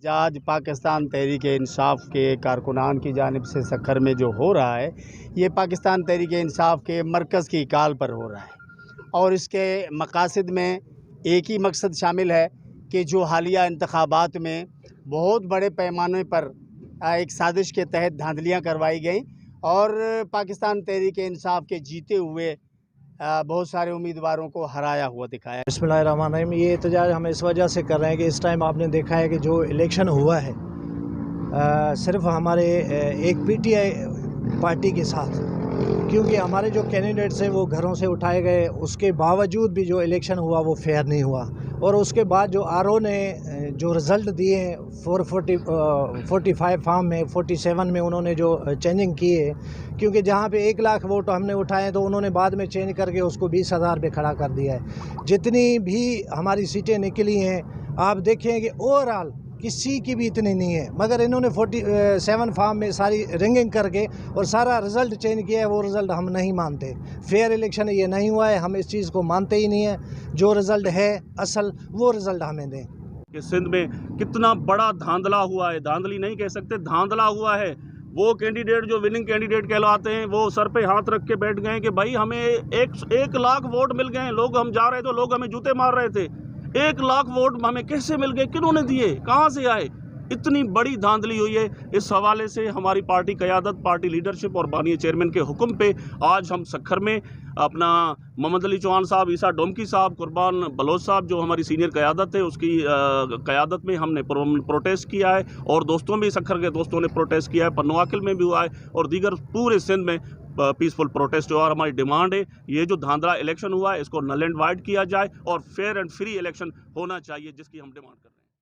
आज पाकिस्तान तहरीक इंसाफ के कारकुनान की जानिब से सक्खर में जो हो रहा है, ये पाकिस्तान तहरीक इंसाफ के मरकज़ की काल पर हो रहा है और इसके मकासद में एक ही मकसद शामिल है कि जो हालिया इंतखाबात में बहुत बड़े पैमाने पर एक साजिश के तहत धांधलियाँ करवाई गई और पाकिस्तान तहरीक इंसाफ के जीते हुए बहुत सारे उम्मीदवारों को हराया हुआ दिखाया। बिस्मिल्लाहिर्रहमानिर्रहीम। ये एहतजाज हम इस वजह से कर रहे हैं कि इस टाइम आपने देखा है कि जो इलेक्शन हुआ है सिर्फ हमारे एक पीटीआई पार्टी के साथ, क्योंकि हमारे जो कैंडिडेट्स हैं वो घरों से उठाए गए, उसके बावजूद भी जो इलेक्शन हुआ वो फेयर नहीं हुआ। और उसके बाद जो आरओ ने जो रिज़ल्ट दिए 445 फार्म में 47 में उन्होंने जो चेंजिंग की है, क्योंकि जहाँ पे 1 लाख वोट हमने उठाए तो उन्होंने बाद में चेंज करके उसको 20,000 पे खड़ा कर दिया है। जितनी भी हमारी सीटें निकली हैं आप देखें कि ओवरऑल किसी की भी इतनी नहीं है, मगर इन्होंने 47 फार्म में सारी रिंगिंग करके और सारा रिज़ल्ट चेंज किया है। वो रिज़ल्ट हम नहीं मानते, फेयर इलेक्शन ये नहीं हुआ है, हम इस चीज़ को मानते ही नहीं है। जो रिज़ल्ट है असल वो रिज़ल्ट हमें दें। कि सिंध में कितना बड़ा धांधला हुआ है, धांधली नहीं कह सकते, धांधला हुआ है। वो कैंडिडेट जो विनिंग कैंडिडेट कहलाते हैं वो सर पे हाथ रख के बैठ गए कि भाई हमें एक लाख वोट मिल गए। लोग हम जा रहे थे, लोग हमें जूते मार रहे थे। 1 लाख वोट हमें कैसे मिल गए, किन्होंने दिए, कहाँ से आए? इतनी बड़ी धांधली हुई है। इस हवाले से हमारी पार्टी क़यादत, पार्टी लीडरशिप और बानी चेयरमैन के हुक्म पे आज हम सक्खर में अपना मोहम्मद अली चौहान साहब, ईसा डोमकी साहब, कुर्बान बलोच साहब जो हमारी सीनियर क़यादत है उसकी क़यादत में हमने प्रोटेस्ट किया है और दोस्तों भी, सक्खर के दोस्तों ने प्रोटेस्ट किया है, पन्नुआकिल में भी हुआ है और दीगर पूरे सिंध में पीसफुल प्रोटेस्ट हुआ। और हमारी डिमांड है ये जो धांधला इलेक्शन हुआ है इसको नल एंड वाइड किया जाए और फेयर एंड फ्री इलेक्शन होना चाहिए, जिसकी हम डिमांड करते हैं।